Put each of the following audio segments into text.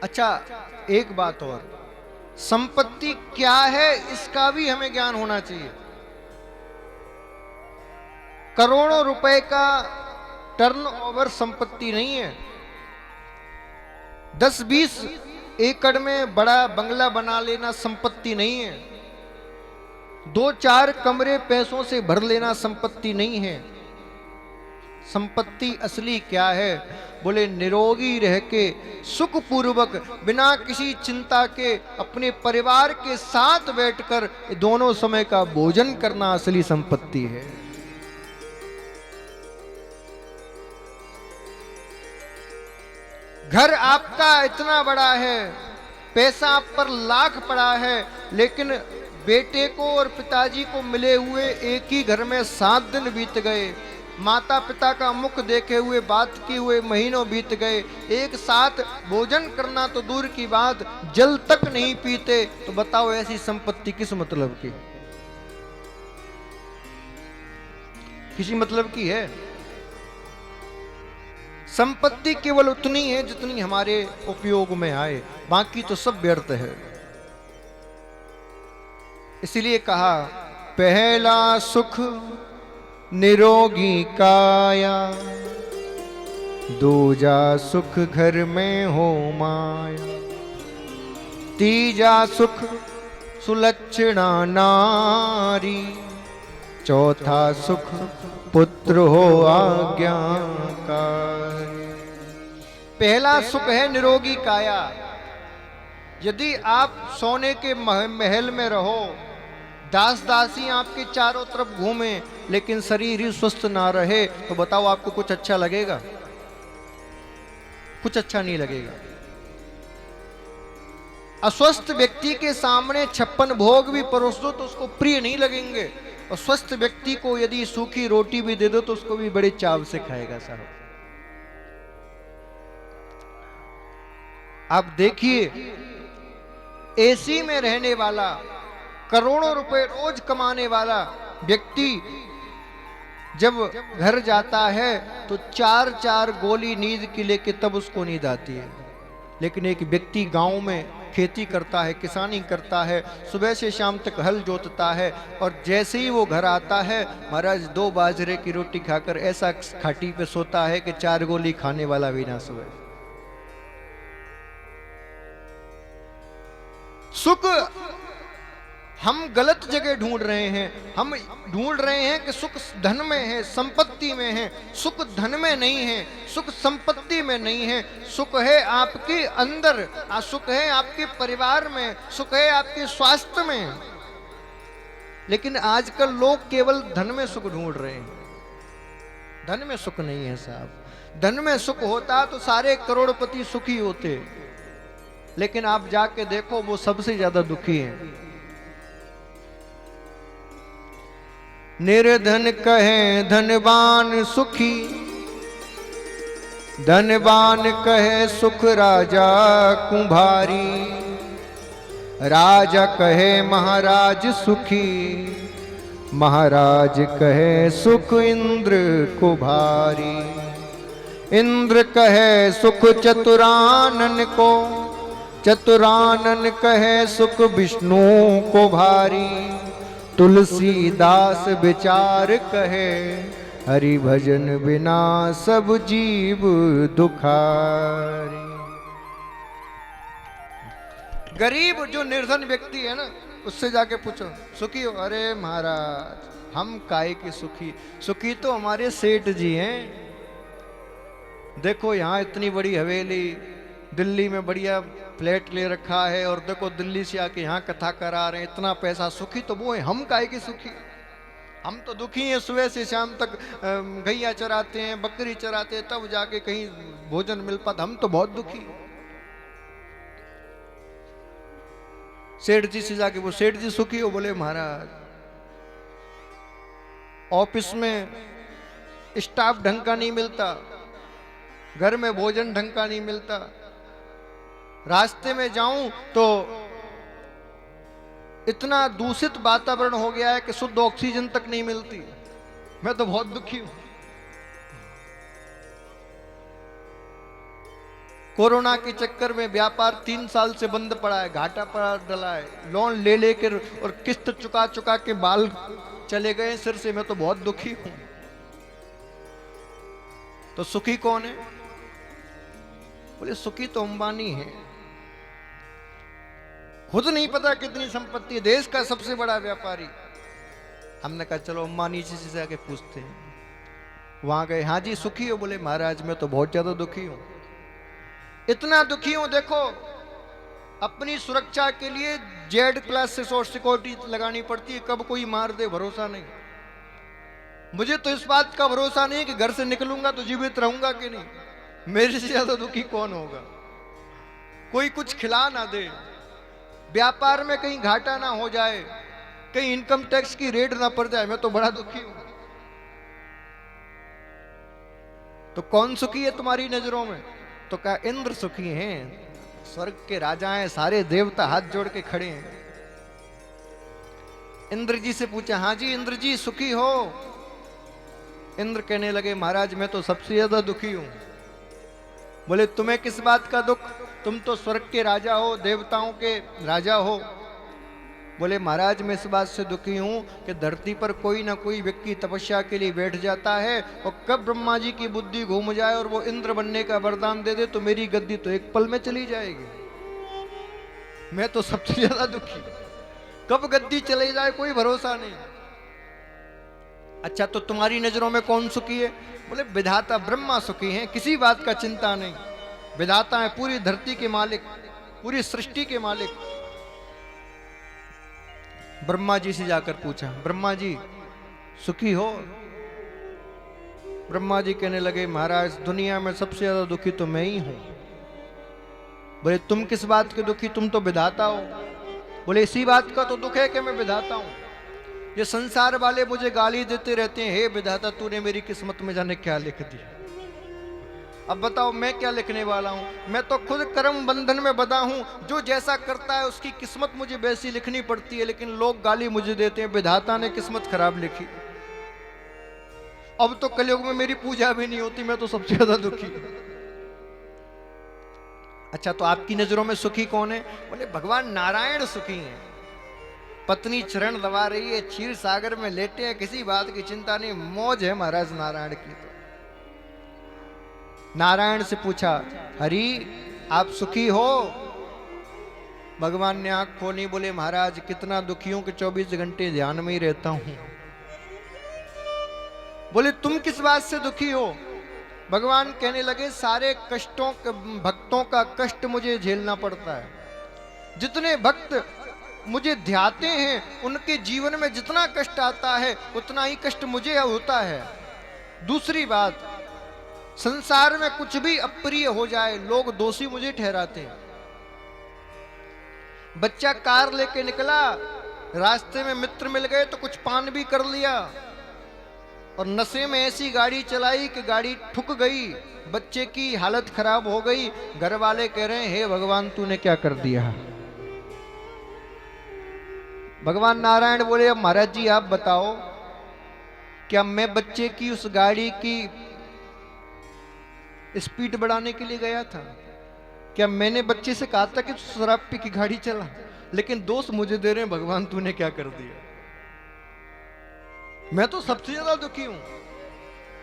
अच्छा, एक बात और, संपत्ति क्या है इसका भी हमें ज्ञान होना चाहिए। करोड़ों रुपए का टर्नओवर संपत्ति नहीं है। 10-20 एकड़ में बड़ा बंगला बना लेना संपत्ति नहीं है। 2-4 कमरे पैसों से भर लेना संपत्ति नहीं है। संपत्ति असली क्या है? बोले निरोगी रह के सुखपूर्वक बिना किसी चिंता के अपने परिवार के साथ बैठकर दोनों समय का भोजन करना असली संपत्ति है। घर आपका इतना बड़ा है, पैसा आप पर लाख पड़ा है, लेकिन बेटे को और पिताजी को मिले हुए एक ही घर में 7 दिन बीत गए। माता पिता का मुख देखे हुए बात किए हुए महीनों बीत गए। एक साथ भोजन करना तो दूर की बात, जल तक नहीं पीते। तो बताओ ऐसी संपत्ति किस मतलब की? किसी मतलब की है? संपत्ति केवल उतनी है जितनी हमारे उपयोग में आए, बाकी तो सब व्यर्थ है। इसलिए कहा, पहला सुख निरोगी काया, दूजा सुख घर में हो माया, तीजा सुख सुलक्षणा नारी, चौथा सुख पुत्र हो आज्ञाकारी। पहला सुख है निरोगी काया। यदि आप सोने के महल में रहो, दास दासी आपके चारों तरफ घूमें, लेकिन शरीर ही स्वस्थ ना रहे, तो बताओ आपको कुछ अच्छा लगेगा? कुछ अच्छा नहीं लगेगा। अस्वस्थ व्यक्ति के सामने 56 भोग भी परोस दो तो उसको प्रिय नहीं लगेंगे, और स्वस्थ व्यक्ति को यदि सूखी रोटी भी दे दो तो उसको भी बड़े चाव से खाएगा साहब। आप देखिए, एसी में रहने वाला, करोड़ों रुपए रोज कमाने वाला व्यक्ति जब घर जाता है तो 4-4 गोली नींद की लेके तब उसको नींद आती है। लेकिन एक व्यक्ति गांव में खेती करता है, किसानी करता है, सुबह से शाम तक हल जोतता है, और जैसे ही वो घर आता है, महाराज 2 बाजरे की रोटी खाकर ऐसा खाटी पे सोता है कि 4 गोली खाने वाला भी ना सोए। सुख हम गलत जगह ढूंढ रहे हैं। हम ढूंढ रहे हैं कि सुख धन में है, संपत्ति में है। सुख धन में नहीं है, सुख संपत्ति में नहीं है। सुख है आपके अंदर, सुख है आपके परिवार में, सुख है आपके स्वास्थ्य में। लेकिन आजकल लोग केवल धन में सुख ढूंढ रहे हैं। धन में सुख नहीं है साहब। धन में सुख होता तो सारे करोड़पति सुखी होते, लेकिन आप जाके देखो वो सबसे ज्यादा दुखी हैं। निर्धन कहे धनवान सुखी, धनवान कहे सुख राजा कुंभारी, राजा कहे महाराज सुखी, महाराज कहे सुख इंद्र को भारी, इंद्र कहे सुख चतुरानन को, चतुरानन कहे सुख विष्णु को भारी, तुलसीदास विचार कहे हरि भजन बिना सब जीव दुखारी। गरीब जो निर्धन व्यक्ति है ना, उससे जाके पूछो सुखी हो? अरे महाराज हम काहे के सुखी? सुखी तो हमारे सेठ जी हैं। देखो यहाँ इतनी बड़ी हवेली, दिल्ली में बढ़िया फ्लैट ले रखा है, और देखो दिल्ली से आके यहाँ कथा करा रहे हैं, इतना पैसा। सुखी तो वो है, हम काहे के सुखी? हम तो दुखी हैं। सुबह से शाम तक गैया चराते हैं, बकरी चराते हैं, तब जाके कहीं भोजन मिल पाता। हम तो बहुत दुखी। सेठ जी से जाके वो सेठ जी सुखी हो? बोले महाराज ऑफिस में स्टाफ ढंग का नहीं मिलता, घर में भोजन ढंग का नहीं मिलता, रास्ते में जाऊं तो इतना दूषित वातावरण हो गया है कि शुद्ध ऑक्सीजन तक नहीं मिलती। मैं तो बहुत दुखी हूं। कोरोना के चक्कर में व्यापार 3 साल से बंद पड़ा है, घाटा पड़ा डला है, लोन ले लेकर और किस्त चुका चुका के बाल चले गए सिर से। मैं तो बहुत दुखी हूं। तो सुखी कौन है? बोले सुखी तो अंबानी है। खुद नहीं पता कितनी संपत्ति है, देश का सबसे बड़ा व्यापारी। हमने कहा चलो अंबानी जी से जाके पूछते हैं। वहां गए, हाँ जी सुखी हो? बोले महाराज मैं तो बहुत ज्यादा दुखी हूं। इतना दुखी हूं, देखो अपनी सुरक्षा के लिए जेड क्लास से सिक्योरिटी लगानी पड़ती है, कब कोई मार दे भरोसा नहीं। मुझे तो इस बात का भरोसा नहीं कि घर से निकलूंगा तो जीवित रहूंगा कि नहीं। मेरे से ज्यादा दुखी कौन होगा? कोई कुछ खिला ना दे, व्यापार में कहीं घाटा ना हो जाए, कहीं इनकम टैक्स की रेड ना पड़ जाए, मैं तो बड़ा दुखी हूं। तो कौन सुखी है तुम्हारी नजरों में? तो कहा इंद्र सुखी हैं, स्वर्ग के राजा हैं, सारे देवता हाथ जोड़ के खड़े हैं। इंद्र जी से पूछा, हाँ जी इंद्र जी सुखी हो? इंद्र कहने लगे महाराज मैं तो सबसे ज्यादा दुखी हूं। बोले तुम्हें किस बात का दुख? तुम तो स्वर्ग के राजा हो, देवताओं के राजा हो। बोले महाराज मैं इस बात से दुखी हूं कि धरती पर कोई ना कोई व्यक्ति तपस्या के लिए बैठ जाता है और कब ब्रह्मा जी की बुद्धि घूम जाए और वो इंद्र बनने का वरदान दे दे तो मेरी गद्दी तो एक पल में चली जाएगी। मैं तो सबसे ज्यादा दुखी, कब गद्दी चली जाए कोई भरोसा नहीं। अच्छा तो तुम्हारी नजरों में कौन सुखी है? बोले विधाता ब्रह्मा सुखी हैं, किसी बात का चिंता नहीं। विधाता है, पूरी धरती के मालिक, पूरी सृष्टि के मालिक। ब्रह्मा जी से जाकर पूछा, ब्रह्मा जी सुखी हो? ब्रह्मा जी कहने लगे महाराज दुनिया में सबसे ज्यादा दुखी तो मैं ही हूं। बोले तुम किस बात के दुखी? तुम तो विधाता हो। बोले इसी बात का तो दुख है कि मैं विधाता हूं। ये संसार वाले मुझे गाली देते रहते हैं, हे विधाता तूने मेरी किस्मत में जाने क्या लिख दिया। अब बताओ मैं क्या लिखने वाला हूं? मैं तो खुद कर्म बंधन में बंधा हूं, जो जैसा करता है उसकी किस्मत मुझे वैसी लिखनी पड़ती है, लेकिन लोग गाली मुझे देते हैं विधाता ने किस्मत खराब लिखी। अब तो कलयुग में मेरी पूजा भी नहीं होती, मैं तो सबसे ज्यादा दुखी। अच्छा तो आपकी नजरों में सुखी कौन है? बोले भगवान नारायण सुखी हैं। पत्नी चरण दबा रही है, क्षीर सागर में लेटे हैं, किसी बात की चिंता नहीं, मौज है महाराज नारायण की। तो नारायण से पूछा, हरि आप सुखी हो? भगवान ने आंख खोली, बोले महाराज कितना दुखी हूं कि 24 घंटे ध्यान में ही रहता हूं। बोले तुम किस बात से दुखी हो? भगवान कहने लगे सारे कष्टों भक्तों का कष्ट मुझे झेलना पड़ता है। जितने भक्त मुझे ध्याते हैं उनके जीवन में जितना कष्ट आता है उतना ही कष्ट मुझे होता है। दूसरी बात, संसार में कुछ भी अप्रिय हो जाए लोग दोषी मुझे ठहराते हैं। बच्चा कार लेके निकला, रास्ते में मित्र मिल गए तो कुछ पान भी कर लिया और नशे में ऐसी गाड़ी चलाई कि गाड़ी ठुक गई, बच्चे की हालत खराब हो गई। घर वाले कह रहे हैं हे भगवान तूने क्या कर दिया? भगवान नारायण बोले अब महाराज जी आप बताओ, क्या मैं बच्चे की उस गाड़ी की स्पीड बढ़ाने के लिए गया था? क्या मैंने बच्चे से कहा था कि शराब पी की गाड़ी चला? लेकिन दोस्त मुझे दे रहे हैं भगवान तूने क्या कर दिया? मैं तो सबसे ज्यादा दुखी हूं।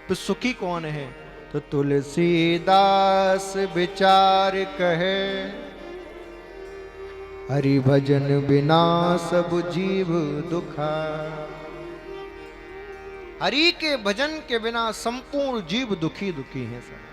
तो सुखी कौन है? तो तुलसीदास विचार कहे, हरि भजन बिना सब जीव दुखा। हरि के भजन के बिना संपूर्ण जीव दुखी दुखी हैं सब।